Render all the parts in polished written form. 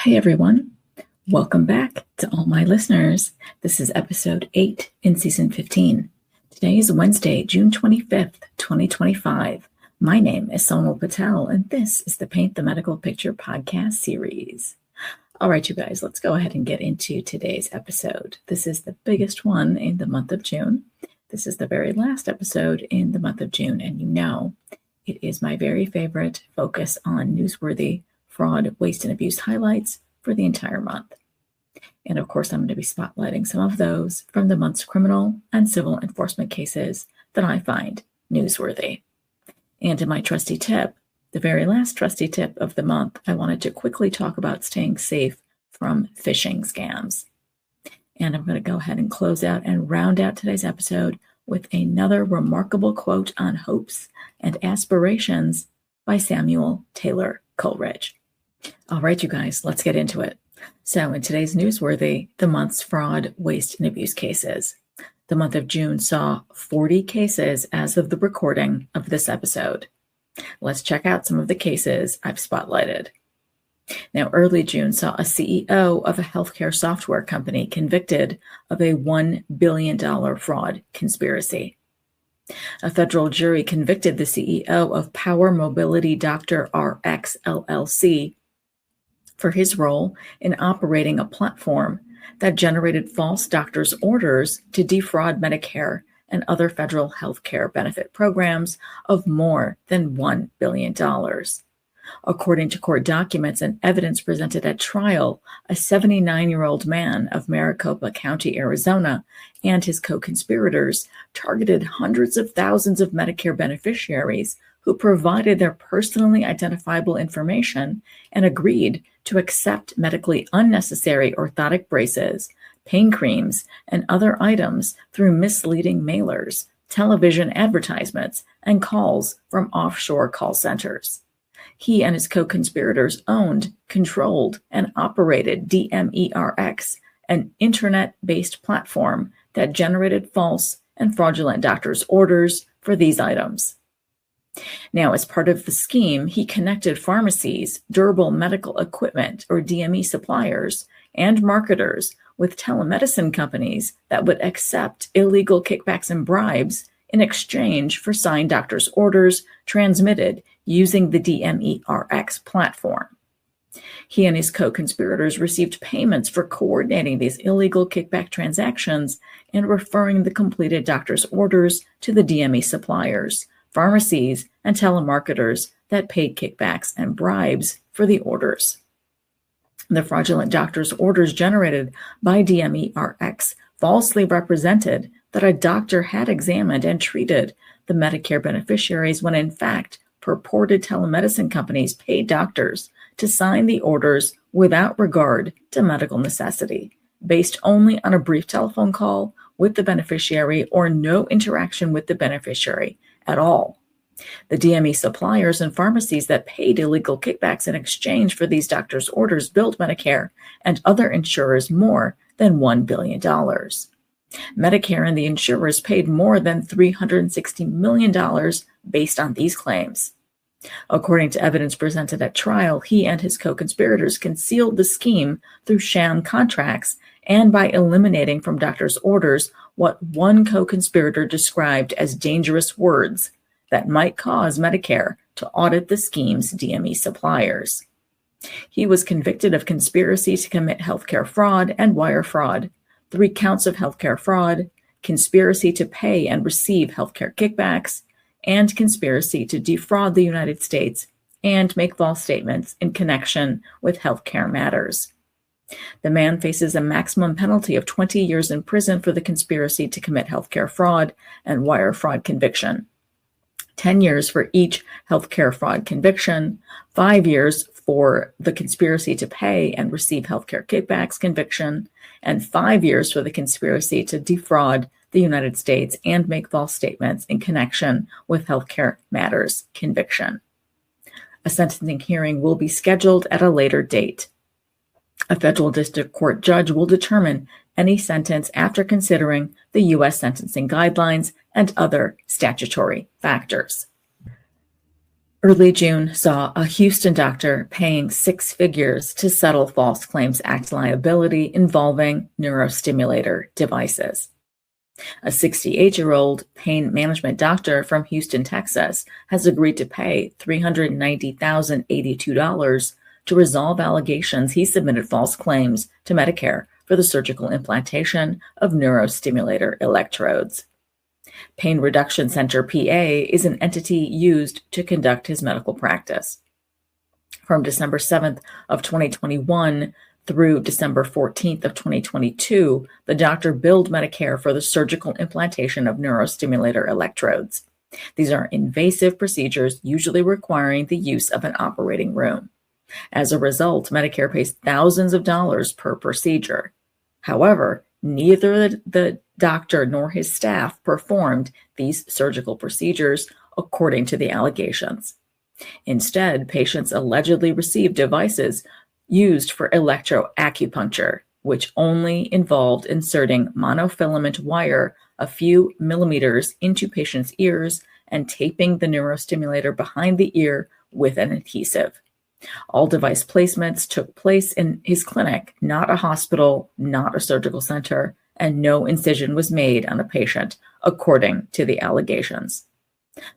Hey everyone, welcome back to all my listeners. This is episode 8 in season 15. Today is Wednesday, June 25th, 2025. My name is Sonal Patel, and this is the Paint the Medical Picture podcast series. All right, you guys, let's go ahead and get into today's episode. This is the biggest one in the month of June. This is the very last episode in the month of June, and you know it is my very favorite focus on newsworthy fraud, waste, and abuse highlights for the entire month. And of course, I'm going to be spotlighting some of those from the month's criminal and civil enforcement cases that I find newsworthy. And in my trusty tip, the very last trusty tip of the month, I wanted to quickly talk about staying safe from phishing scams. And I'm going to go ahead and close out and round out today's episode with another remarkable quote on hopes and aspirations by Samuel Taylor Coleridge. All right, you guys, let's get into it. So in today's newsworthy, the month's fraud, waste, and abuse cases. The month of June saw 40 cases as of the recording of this episode. Let's check out some of the cases I've spotlighted. Now, early June saw a CEO of a healthcare software company convicted of a $1 billion fraud conspiracy. A federal jury convicted the CEO of Power Mobility Dr. RX LLC for his role in operating a platform that generated false doctors' orders to defraud Medicare and other federal health care benefit programs of more than $1 billion. According to court documents and evidence presented at trial, a 79-year-old man of Maricopa County, Arizona, and his co-conspirators targeted hundreds of thousands of Medicare beneficiaries who provided their personally identifiable information and agreed to accept medically unnecessary orthotic braces, pain creams, and other items through misleading mailers, television advertisements, and calls from offshore call centers. He and his co-conspirators owned, controlled, and operated DMERX, an internet-based platform that generated false and fraudulent doctors' orders for these items. Now, as part of the scheme, he connected pharmacies, durable medical equipment, or DME suppliers, and marketers with telemedicine companies that would accept illegal kickbacks and bribes in exchange for signed doctors' orders transmitted using the DMERX platform. He and his co-conspirators received payments for coordinating these illegal kickback transactions and referring the completed doctors' orders to the DME suppliers, pharmacies, and telemarketers that paid kickbacks and bribes for the orders. The fraudulent doctors' orders generated by DMERX falsely represented that a doctor had examined and treated the Medicare beneficiaries when in fact purported telemedicine companies paid doctors to sign the orders without regard to medical necessity, based only on a brief telephone call with the beneficiary or no interaction with the beneficiary at all. The DME suppliers and pharmacies that paid illegal kickbacks in exchange for these doctors' orders billed Medicare and other insurers more than $1 billion. Medicare and the insurers paid more than $360 million based on these claims. According to evidence presented at trial, he and his co-conspirators concealed the scheme through sham contracts and by eliminating from doctors' orders what one co-conspirator described as dangerous words that might cause Medicare to audit the scheme's DME suppliers. He was convicted of conspiracy to commit healthcare fraud and wire fraud, 3 counts of healthcare fraud, conspiracy to pay and receive healthcare kickbacks, and conspiracy to defraud the United States and make false statements in connection with healthcare matters. The man faces a maximum penalty of 20 years in prison for the conspiracy to commit healthcare fraud and wire fraud conviction, 10 years for each healthcare fraud conviction, 5 years for the conspiracy to pay and receive healthcare kickbacks conviction, and 5 years for the conspiracy to defraud the United States and make false statements in connection with healthcare matters conviction. A sentencing hearing will be scheduled at a later date. A federal district court judge will determine any sentence after considering the U.S. sentencing guidelines and other statutory factors. Early June saw a Houston doctor paying six figures to settle False Claims Act liability involving neurostimulator devices. A 68-year-old pain management doctor from Houston, Texas, has agreed to pay $390,082 to resolve allegations he submitted false claims to Medicare for the surgical implantation of neurostimulator electrodes. Pain Reduction Center PA is an entity used to conduct his medical practice. From December 7th of 2021 through December 14th of 2022, the doctor billed Medicare for the surgical implantation of neurostimulator electrodes. These are invasive procedures usually requiring the use of an operating room. As a result, Medicare pays thousands of dollars per procedure. However, neither the doctor nor his staff performed these surgical procedures according to the allegations. Instead, patients allegedly received devices used for electroacupuncture, which only involved inserting monofilament wire a few millimeters into patients' ears and taping the neurostimulator behind the ear with an adhesive. All device placements took place in his clinic, not a hospital, not a surgical center, and no incision was made on a patient, according to the allegations.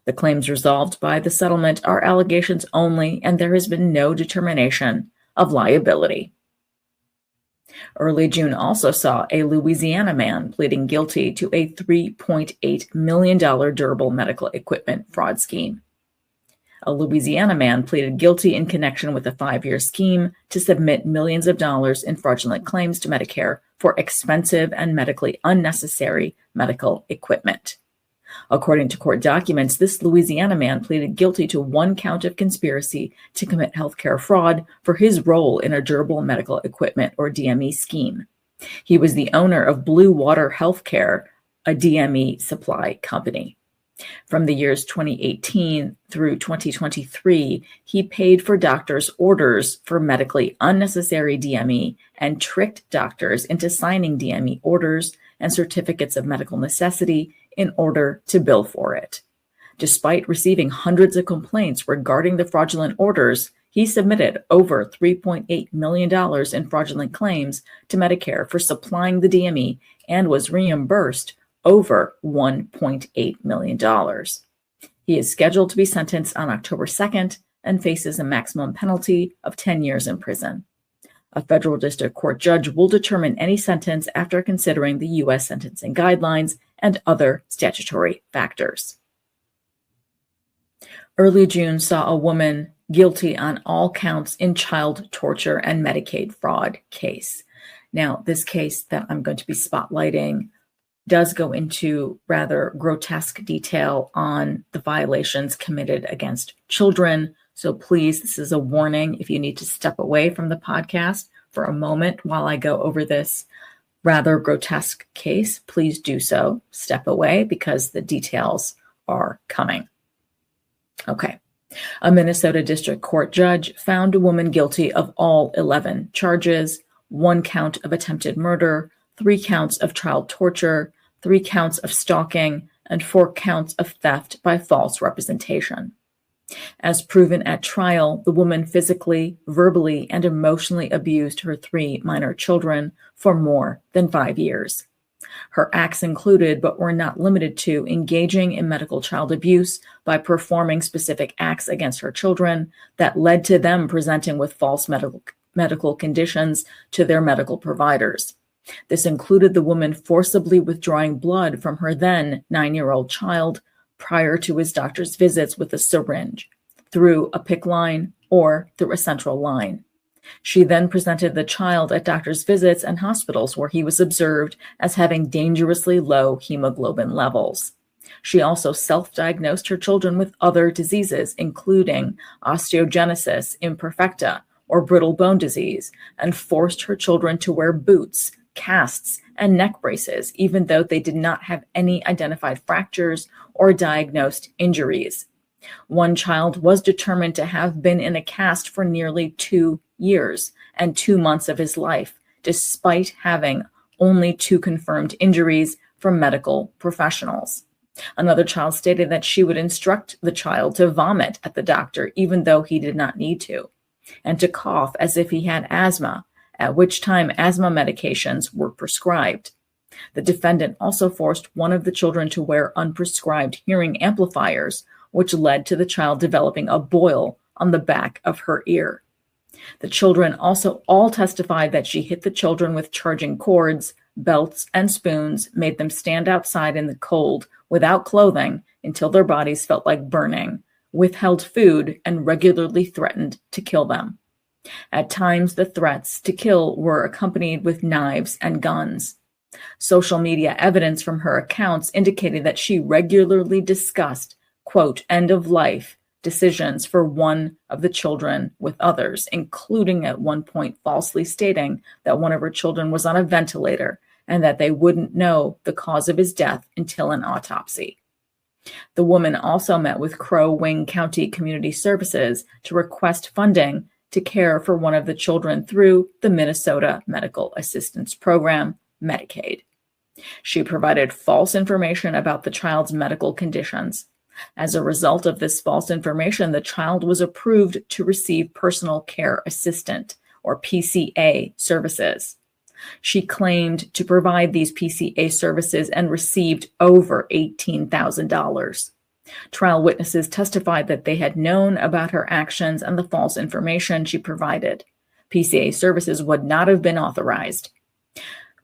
The claims resolved by the settlement are allegations only, and there has been no determination of liability. Early June also saw a Louisiana man pleading guilty to a $3.8 million durable medical equipment fraud scheme. A Louisiana man pleaded guilty in connection with a 5-year scheme to submit millions of dollars in fraudulent claims to Medicare for expensive and medically unnecessary medical equipment. According to court documents, this Louisiana man pleaded guilty to 1 count of conspiracy to commit healthcare fraud for his role in a durable medical equipment or DME scheme. He was the owner of Blue Water Healthcare, a DME supply company. From the years 2018 through 2023, he paid for doctors' orders for medically unnecessary DME and tricked doctors into signing DME orders and certificates of medical necessity in order to bill for it. Despite receiving hundreds of complaints regarding the fraudulent orders, he submitted over $3.8 million in fraudulent claims to Medicare for supplying the DME and was reimbursed over $1.8 million. He is scheduled to be sentenced on October 2nd and faces a maximum penalty of 10 years in prison. A federal district court judge will determine any sentence after considering the U.S. sentencing guidelines and other statutory factors. Early June saw a woman guilty on all counts in child torture and Medicaid fraud case. Now, this case that I'm going to be spotlighting does go into rather grotesque detail on the violations committed against children. So please, this is a warning. If you need to step away from the podcast for a moment while I go over this rather grotesque case, please do so. Step away because the details are coming. Okay. A Minnesota district court judge found a woman guilty of all 11 charges, 1 count of attempted murder, 3 counts of child torture, 3 counts of stalking, and 4 counts of theft by false representation. As proven at trial, the woman physically, verbally, and emotionally abused her 3 minor children for more than 5 years. Her acts included, but were not limited to, engaging in medical child abuse by performing specific acts against her children that led to them presenting with false medical conditions to their medical providers. This included the woman forcibly withdrawing blood from her then 9-year-old child prior to his doctor's visits with a syringe, through a PICC line or through a central line. She then presented the child at doctor's visits and hospitals where he was observed as having dangerously low hemoglobin levels. She also self-diagnosed her children with other diseases, including osteogenesis imperfecta or brittle bone disease, and forced her children to wear boots, casts, and neck braces, even though they did not have any identified fractures or diagnosed injuries. One child was determined to have been in a cast for nearly 2 years and 2 months of his life, despite having only 2 confirmed injuries from medical professionals. Another child stated that she would instruct the child to vomit at the doctor even though he did not need to, and to cough as if he had asthma, at which time asthma medications were prescribed. The defendant also forced one of the children to wear unprescribed hearing amplifiers, which led to the child developing a boil on the back of her ear. The children also all testified that she hit the children with charging cords, belts, and spoons, made them stand outside in the cold without clothing until their bodies felt like burning, withheld food, and regularly threatened to kill them. At times, the threats to kill were accompanied with knives and guns. Social media evidence from her accounts indicated that she regularly discussed, quote, end of life decisions for one of the children with others, including at one point falsely stating that one of her children was on a ventilator and that they wouldn't know the cause of his death until an autopsy. The woman also met with Crow Wing County Community Services to request funding to care for one of the children through the Minnesota Medical Assistance Program, Medicaid. She provided false information about the child's medical conditions. As a result of this false information, the child was approved to receive personal care assistant, or PCA, services. She claimed to provide these PCA services and received over $18,000. Trial witnesses testified that they had known about her actions and the false information she provided. PCA services would not have been authorized.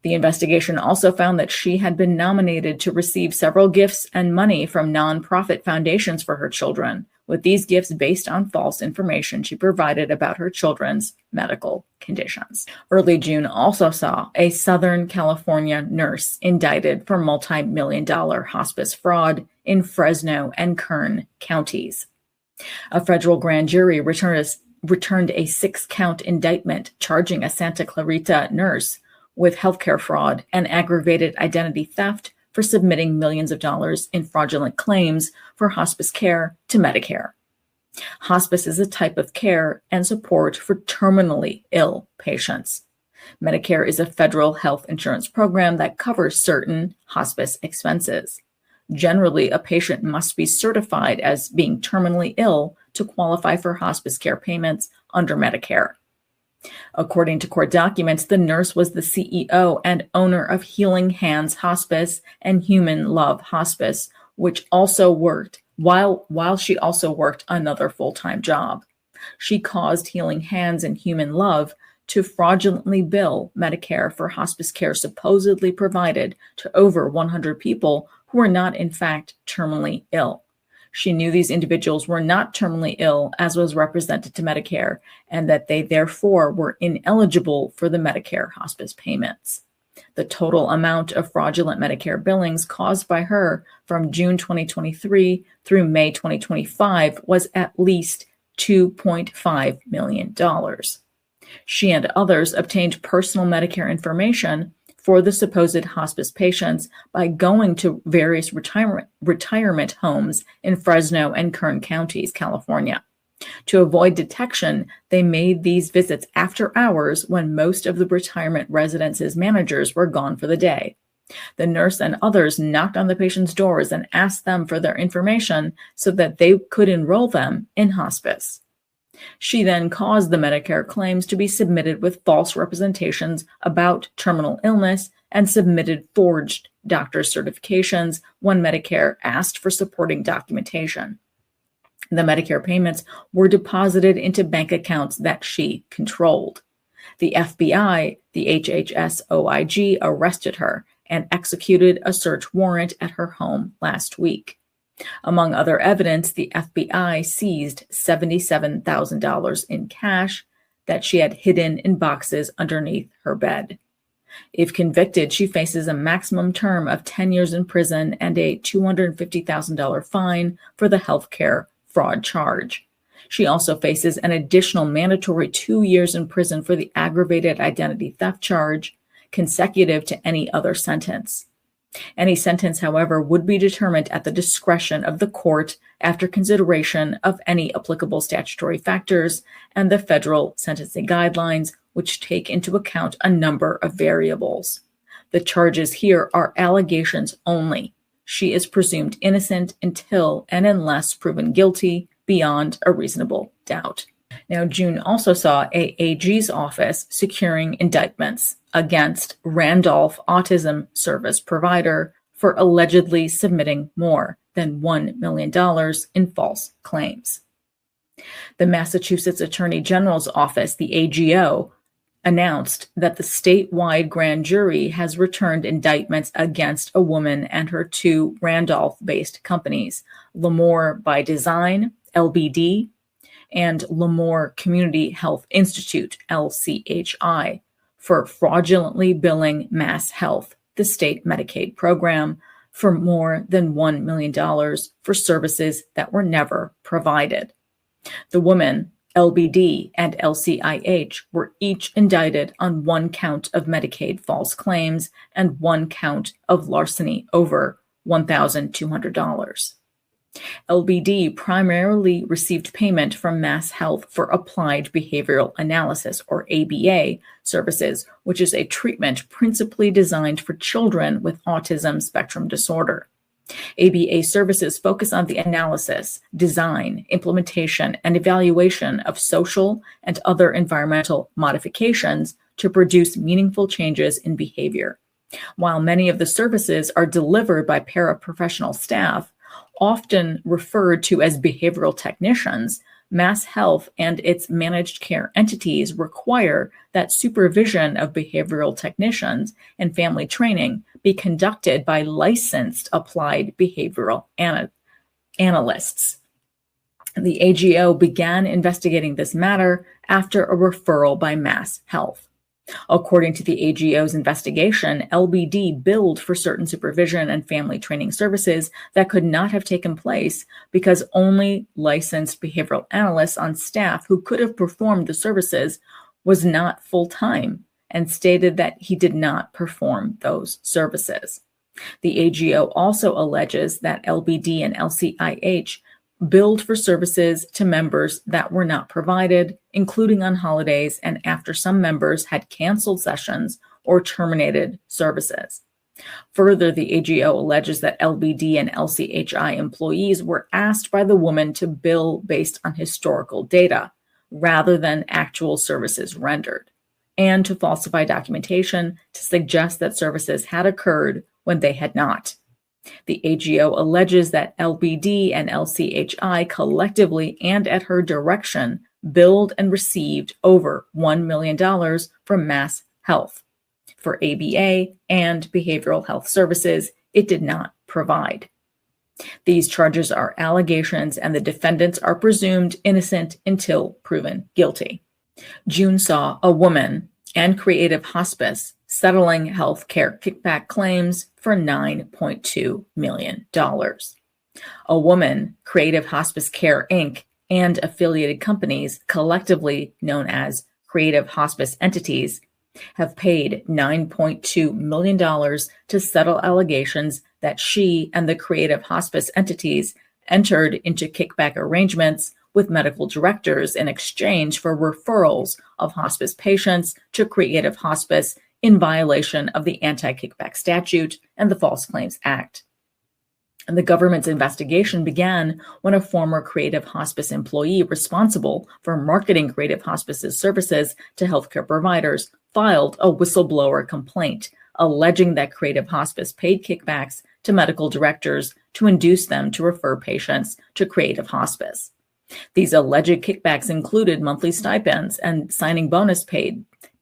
The investigation also found that she had been nominated to receive several gifts and money from nonprofit foundations for her children, with these gifts based on false information she provided about her children's medical conditions. Early June also saw a Southern California nurse indicted for multi-million-dollar hospice fraud in Fresno and Kern counties. A federal grand jury returned a 6-count indictment charging a Santa Clarita nurse with healthcare fraud and aggravated identity theft for submitting millions of dollars in fraudulent claims for hospice care to Medicare. Hospice is a type of care and support for terminally ill patients. Medicare is a federal health insurance program that covers certain hospice expenses. Generally, a patient must be certified as being terminally ill to qualify for hospice care payments under Medicare. According to court documents, the nurse was the CEO and owner of Healing Hands Hospice and Human Love Hospice, which also worked while she also worked another full-time job. She caused Healing Hands and Human Love to fraudulently bill Medicare for hospice care supposedly provided to over 100 people who were not, in fact, terminally ill. She knew these individuals were not terminally ill, as was represented to Medicare, and that they therefore were ineligible for the Medicare hospice payments. The total amount of fraudulent Medicare billings caused by her from June 2023 through May 2025 was at least $2.5 million. She and others obtained personal Medicare information for the supposed hospice patients by going to various retirement homes in Fresno and Kern counties, California. To avoid detection, they made these visits after hours when most of the retirement residences' managers were gone for the day. The nurse and others knocked on the patients' doors and asked them for their information so that they could enroll them in hospice. She then caused the Medicare claims to be submitted with false representations about terminal illness and submitted forged doctor's certifications when Medicare asked for supporting documentation. The Medicare payments were deposited into bank accounts that she controlled. The FBI, the HHS-OIG, arrested her and executed a search warrant at her home last week. Among other evidence, the FBI seized $77,000 in cash that she had hidden in boxes underneath her bed. If convicted, she faces a maximum term of 10 years in prison and a $250,000 fine for the healthcare fraud charge. She also faces an additional mandatory 2 years in prison for the aggravated identity theft charge, consecutive to any other sentence. Any sentence, however, would be determined at the discretion of the court after consideration of any applicable statutory factors and the federal sentencing guidelines, which take into account a number of variables. The charges here are allegations only. she is presumed innocent until and unless proven guilty beyond a reasonable doubt. Now, June also saw AAG's office securing indictments against Randolph Autism Service Provider for allegedly submitting more than $1 million in false claims. The Massachusetts Attorney General's office, the AGO, announced that the statewide grand jury has returned indictments against a woman and her two Randolph-based companies, L'Amour by Design, LBD, and L'Amour Community Health Institute, LCHI, for fraudulently billing Mass Health, the state Medicaid program, for more than $1 million for services that were never provided. The woman, LBD, and LCIH were each indicted on one count of Medicaid false claims and one count of larceny over $1,200. LBD primarily received payment from Mass Health for applied behavioral analysis, or ABA, services, which is a treatment principally designed for children with autism spectrum disorder. ABA services focus on the analysis, design, implementation, and evaluation of social and other environmental modifications to produce meaningful changes in behavior. While many of the services are delivered by paraprofessional staff, often referred to as behavioral technicians, Mass Health and its managed care entities require that supervision of behavioral technicians and family training be conducted by licensed applied behavioral analysts. The AGO began investigating this matter after a referral by Mass Health. According to the AGO's investigation, LBD billed for certain supervision and family training services that could not have taken place because only licensed behavioral analysts on staff who could have performed the services was not full-time, and stated that he did not perform those services. The AGO also alleges that LBD and LCIH billed for services to members that were not provided, including on holidays and after some members had canceled sessions or terminated services. Further, the AGO alleges that LBD and LCHI employees were asked by the woman to bill based on historical data rather than actual services rendered, and to falsify documentation to suggest that services had occurred when they had not. The AGO alleges that LBD and LCHI collectively and at her direction billed and received over $1 million from Mass Health for ABA and behavioral health services it did not provide. These charges are allegations, and the defendants are presumed innocent until proven guilty. June saw a woman and Creative Hospice settling health care kickback claims for $9.2 million. A woman, Creative Hospice Care, Inc., and affiliated companies, collectively known as Creative Hospice Entities, have paid $9.2 million to settle allegations that she and the Creative Hospice Entities entered into kickback arrangements with medical directors in exchange for referrals of hospice patients to Creative Hospice in violation of the Anti-Kickback Statute and the False Claims Act. And the government's investigation began when a former Creative Hospice employee responsible for marketing Creative Hospice's services to healthcare providers filed a whistleblower complaint alleging that Creative Hospice paid kickbacks to medical directors to induce them to refer patients to Creative Hospice. These alleged kickbacks included monthly stipends and signing bonus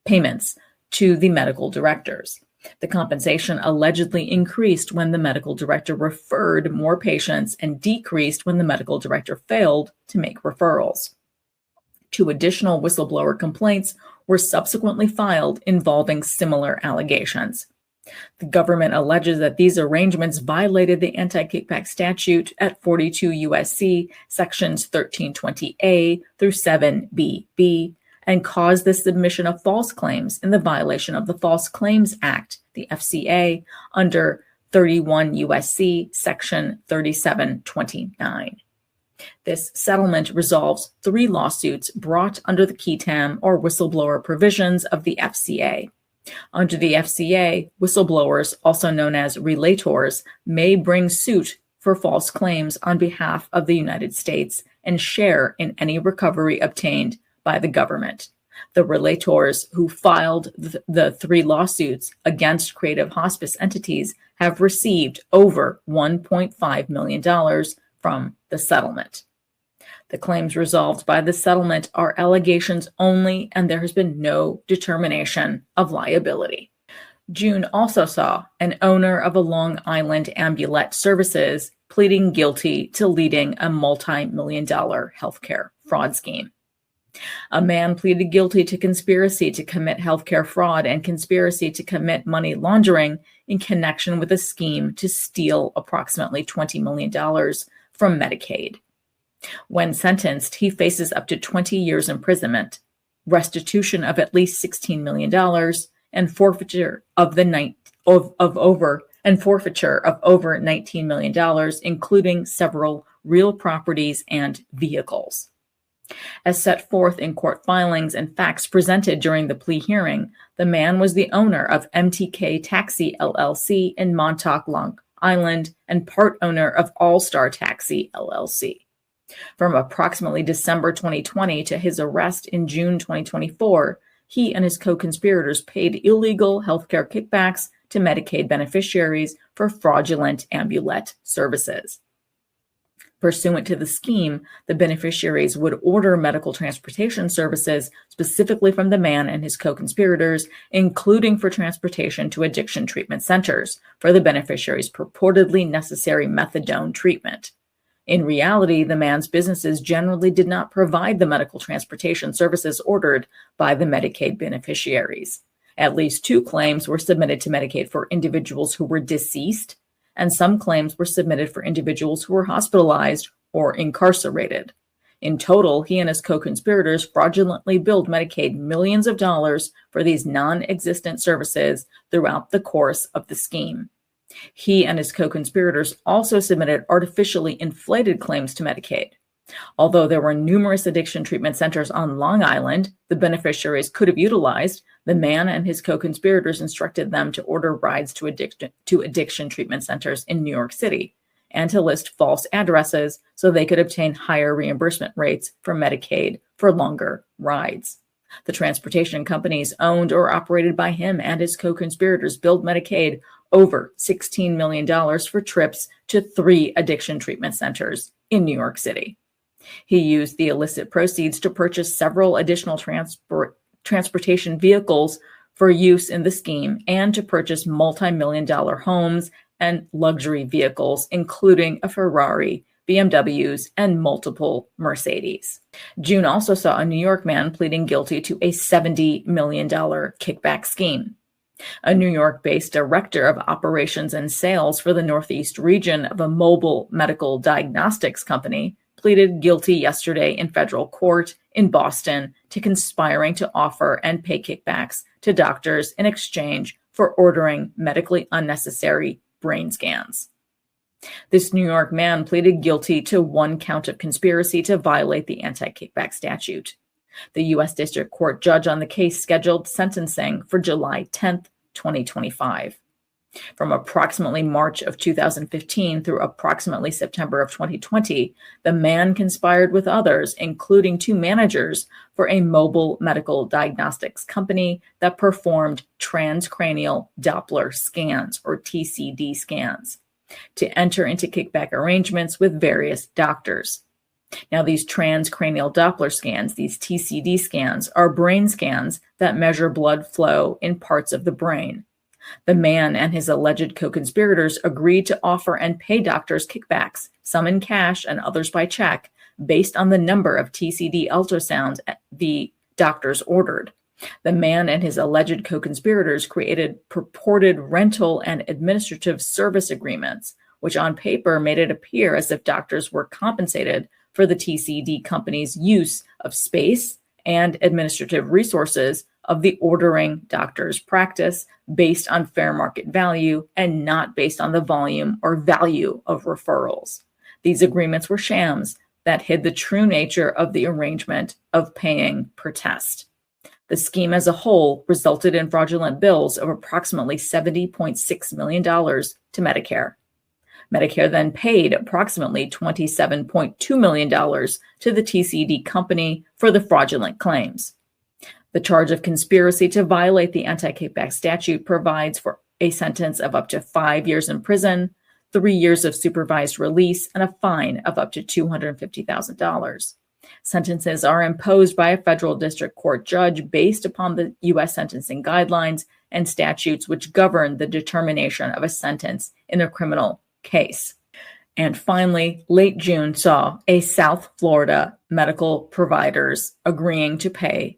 payments to the medical directors. The compensation allegedly increased when the medical director referred more patients and decreased when the medical director failed to make referrals. 2 additional whistleblower complaints were subsequently filed involving similar allegations. The government alleges that these arrangements violated the anti-kickback statute at 42 U.S.C. sections 1320A through 7BB and caused the submission of false claims in the violation of the False Claims Act, the FCA, under 31 U.S.C. section 3729. This settlement resolves 3 lawsuits brought under the qui tam or whistleblower provisions of the FCA. Under the FCA, whistleblowers, also known as relators, may bring suit for false claims on behalf of the United States and share in any recovery obtained by the government. The relators who filed the 3 lawsuits against Creative Hospice entities have received over $1.5 million from the settlement. The claims resolved by the settlement are allegations only, and there has been no determination of liability. June also saw an owner of a Long Island ambulette services pleading guilty to leading a multi-million-dollar healthcare fraud scheme. A man pleaded guilty to conspiracy to commit healthcare fraud and conspiracy to commit money laundering in connection with a scheme to steal approximately $20 million from Medicaid. When sentenced, he faces up to 20 years imprisonment, restitution of at least $16 million, and forfeiture of over $19 million, including several real properties and vehicles. As set forth in court filings and facts presented during the plea hearing, the man was the owner of MTK Taxi LLC in Montauk, Long Island, and part owner of All Star Taxi LLC. From approximately December 2020 to his arrest in June 2024, he and his co-conspirators paid illegal healthcare kickbacks to Medicaid beneficiaries for fraudulent ambulette services. Pursuant to the scheme, the beneficiaries would order medical transportation services specifically from the man and his co-conspirators, including for transportation to addiction treatment centers for the beneficiaries' purportedly necessary methadone treatment. In reality, the man's businesses generally did not provide the medical transportation services ordered by the Medicaid beneficiaries. At least 2 claims were submitted to Medicaid for individuals who were deceased, and some claims were submitted for individuals who were hospitalized or incarcerated. In total, he and his co-conspirators fraudulently billed Medicaid millions of dollars for these non-existent services throughout the course of the scheme. He and his co-conspirators also submitted artificially inflated claims to Medicaid. Although there were numerous addiction treatment centers on Long Island the beneficiaries could have utilized, the man and his co-conspirators instructed them to order rides to addiction treatment centers in New York City and to list false addresses so they could obtain higher reimbursement rates for Medicaid for longer rides. The transportation companies owned or operated by him and his co-conspirators billed Medicaid over $16 million for trips to 3 addiction treatment centers in New York City. He used the illicit proceeds to purchase several additional transportation vehicles for use in the scheme and to purchase multi-million-dollar homes and luxury vehicles, including a Ferrari, BMWs, and multiple Mercedes. June also saw a New York man pleading guilty to a $70 million kickback scheme. A New York-based director of operations and sales for the Northeast region of a mobile medical diagnostics company pleaded guilty yesterday in federal court in Boston to conspiring to offer and pay kickbacks to doctors in exchange for ordering medically unnecessary brain scans. This New York man pleaded guilty to 1 count of conspiracy to violate the anti-kickback statute. The U.S. District Court judge on the case scheduled sentencing for July 10, 2025. From approximately March of 2015 through approximately September of 2020, the man conspired with others, including 2 managers for a mobile medical diagnostics company that performed transcranial Doppler scans, or TCD scans, to enter into kickback arrangements with various doctors. Now, these transcranial Doppler scans, these TCD scans, are brain scans that measure blood flow in parts of the brain. The man and his alleged co-conspirators agreed to offer and pay doctors kickbacks, some in cash and others by check, based on the number of TCD ultrasounds the doctors ordered. The man and his alleged co-conspirators created purported rental and administrative service agreements, which on paper made it appear as if doctors were compensated for the TCD company's use of space and administrative resources of the ordering doctor's practice based on fair market value and not based on the volume or value of referrals. These agreements were shams that hid the true nature of the arrangement of paying per test. The scheme as a whole resulted in fraudulent bills of approximately $70.6 million to Medicare. Medicare then paid approximately $27.2 million to the TCD company for the fraudulent claims. The charge of conspiracy to violate the anti-kickback statute provides for a sentence of up to 5 years in prison, 3 years of supervised release, and a fine of up to $250,000. Sentences are imposed by a federal district court judge based upon the U.S. sentencing guidelines and statutes which govern the determination of a sentence in a criminal case. And finally, late June saw a South Florida medical providers agreeing to pay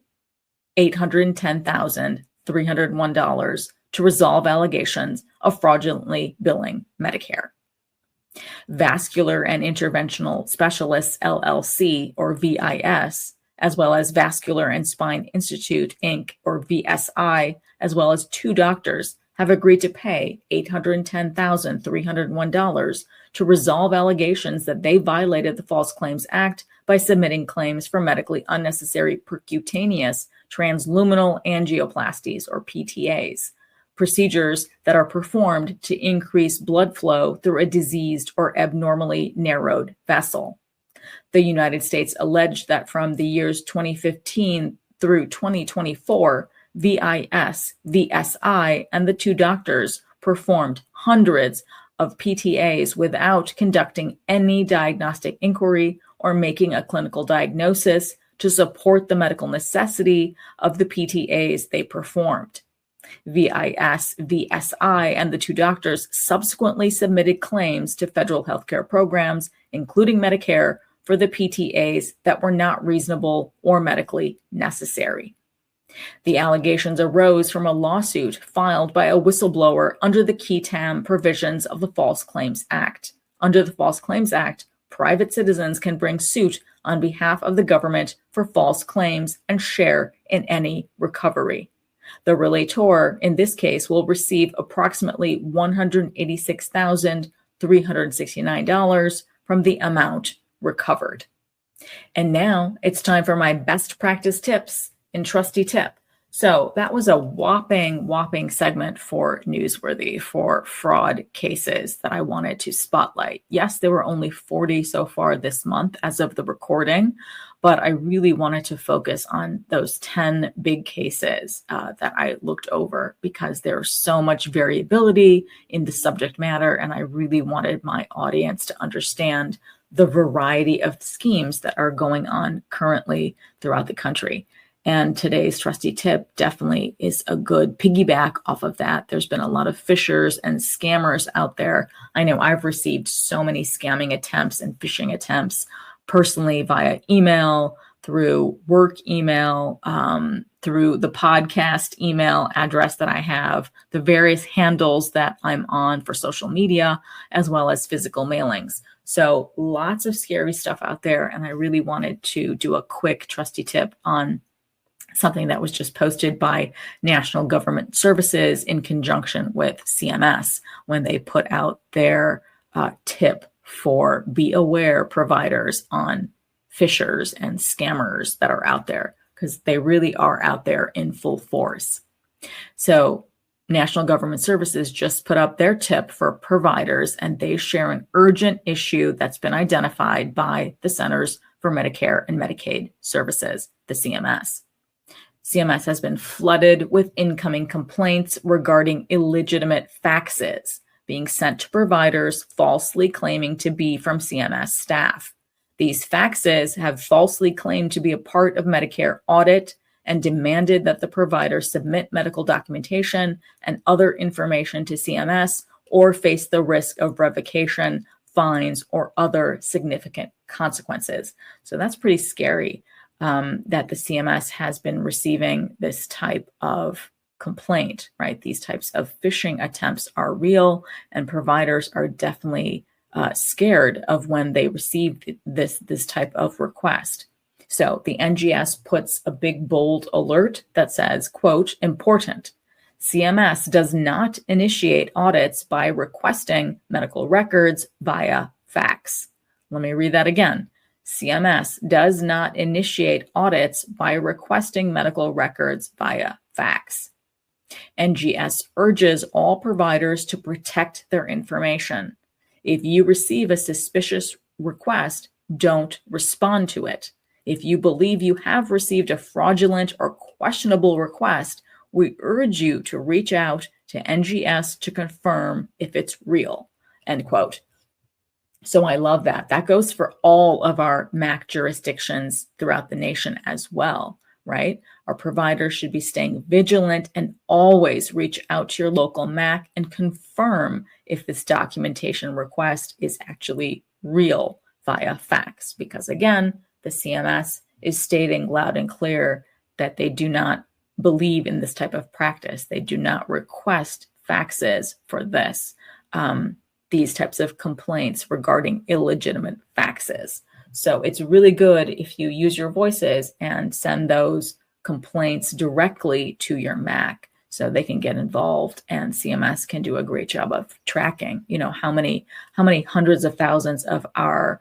$810,301 to resolve allegations of fraudulently billing Medicare. Vascular and Interventional Specialists, LLC, or VIS, as well as Vascular and Spine Institute, Inc., or VSI, as well as 2 doctors, have agreed to pay $810,301 to resolve allegations that they violated the False Claims Act by submitting claims for medically unnecessary percutaneous transluminal angioplasties, or PTAs, procedures that are performed to increase blood flow through a diseased or abnormally narrowed vessel. The United States alleged that from the years 2015 through 2024, VIS, VSI, and the 2 doctors performed hundreds of PTAs without conducting any diagnostic inquiry or making a clinical diagnosis to support the medical necessity of the PTAs they performed. VIS, VSI, and the 2 doctors subsequently submitted claims to federal healthcare programs, including Medicare, for the PTAs that were not reasonable or medically necessary. The allegations arose from a lawsuit filed by a whistleblower under the qui tam provisions of the False Claims Act. Under the False Claims Act, private citizens can bring suit on behalf of the government for false claims and share in any recovery. The relator, in this case, will receive approximately $186,369 from the amount recovered. And now it's time for my best practice tips in Trusty Tip. So that was a whopping segment for Newsworthy for fraud cases that I wanted to spotlight. Yes, there were only 40 so far this month as of the recording, but I really wanted to focus on those 10 big cases that I looked over because there's so much variability in the subject matter, and I really wanted my audience to understand the variety of schemes that are going on currently throughout the country. And today's Trusty Tip definitely is a good piggyback off of that. There's been a lot of phishers and scammers out there. I know I've received so many scamming attempts and phishing attempts personally via email, through work email, through the podcast email address that I have, the various handles that I'm on for social media, as well as physical mailings. So lots of scary stuff out there. And I really wanted to do a quick Trusty Tip on something that was just posted by National Government Services in conjunction with CMS when they put out their tip for be aware providers on phishers and scammers that are out there, because they really are out there in full force. So National Government Services just put up their tip for providers, and they share an urgent issue that's been identified by the Centers for Medicare and Medicaid Services, the CMS. CMS has been flooded with incoming complaints regarding illegitimate faxes being sent to providers falsely claiming to be from CMS staff. These faxes have falsely claimed to be a part of Medicare audit and demanded that the provider submit medical documentation and other information to CMS or face the risk of revocation, fines, or other significant consequences. So that's pretty scary. That the CMS has been receiving this type of complaint, right? These types of phishing attempts are real, and providers are definitely scared of when they receive this type of request. So the NGS puts a big bold alert that says, quote, important, CMS does not initiate audits by requesting medical records via fax. Let me read that again. CMS does not initiate audits by requesting medical records via fax. NGS urges all providers to protect their information. If you receive a suspicious request, don't respond to it. If you believe you have received a fraudulent or questionable request, we urge you to reach out to NGS to confirm if it's real, end quote. So I love that. That goes for all of our MAC jurisdictions throughout the nation as well, right? Our providers should be staying vigilant and always reach out to your local MAC and confirm if this documentation request is actually real via fax. Because again, the CMS is stating loud and clear that they do not believe in this type of practice. They do not request faxes for this. These types of complaints regarding illegitimate faxes. So it's really good if you use your voices and send those complaints directly to your MAC so they can get involved, and CMS can do a great job of tracking, how many hundreds of thousands of our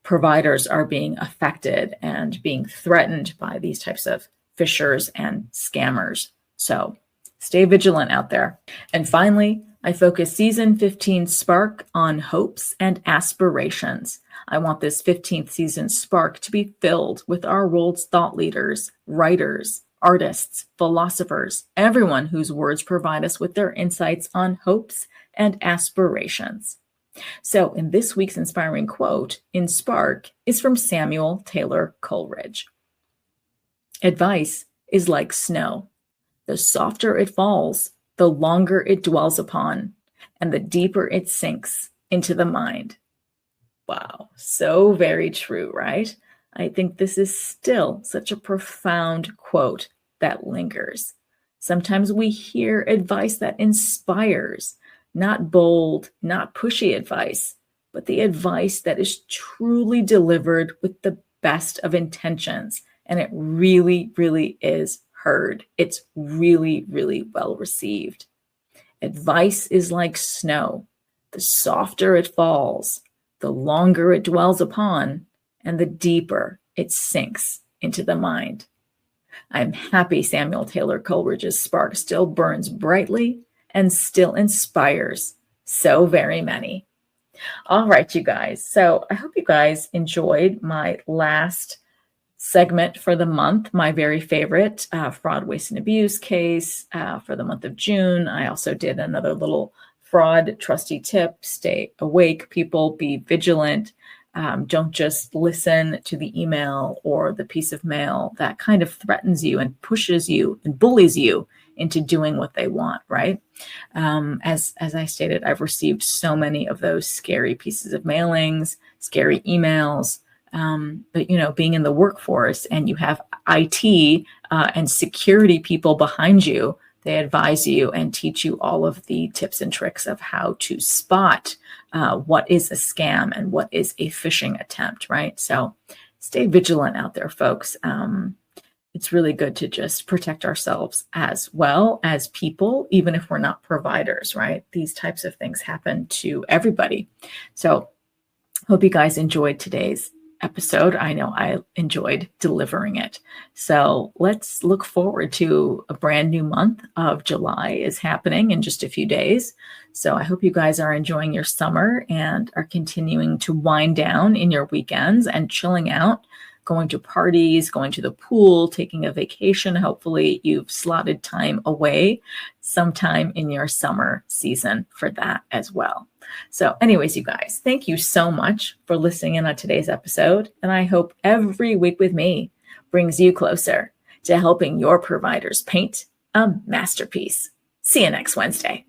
providers are being affected and being threatened by these types of phishers and scammers. So stay vigilant out there. And finally, I focus season 15 Spark on hopes and aspirations. I want this 15th season Spark to be filled with our world's thought leaders, writers, artists, philosophers, everyone whose words provide us with their insights on hopes and aspirations. So in this week's inspiring quote in Spark is from Samuel Taylor Coleridge. Advice is like snow. The softer it falls, the longer it dwells upon, and the deeper it sinks into the mind. Wow, so very true, right? I think this is still such a profound quote that lingers. Sometimes we hear advice that inspires, not bold, not pushy advice, but the advice that is truly delivered with the best of intentions. And it really, really is heard. It's really, really well received. Advice is like snow. The softer it falls, the longer it dwells upon, and the deeper it sinks into the mind. I'm happy Samuel Taylor Coleridge's spark still burns brightly and still inspires so very many. All right, you guys. So I hope you guys enjoyed my last segment for the month, my very favorite fraud, waste, and abuse case for the month of June. I also did another little fraud trusty tip. Stay awake, people. Be vigilant. Don't just listen to the email or the piece of mail that kind of threatens you and pushes you and bullies you into doing what they want, right? As I stated, I've received so many of those scary pieces of mailings, scary emails. But, being in the workforce and you have IT and security people behind you, they advise you and teach you all of the tips and tricks of how to spot what is a scam and what is a phishing attempt, right? So stay vigilant out there, folks. It's really good to just protect ourselves as well as people, even if we're not providers, right? These types of things happen to everybody. So hope you guys enjoyed today's episode. I know I enjoyed delivering it. So let's look forward to a brand new month of July is happening in just a few days. So I hope you guys are enjoying your summer and are continuing to wind down in your weekends and chilling out, going to parties, going to the pool, taking a vacation. Hopefully you've slotted time away sometime in your summer season for that as well. So anyways, you guys, thank you so much for listening in on today's episode. And I hope every week with me brings you closer to helping your providers paint a masterpiece. See you next Wednesday.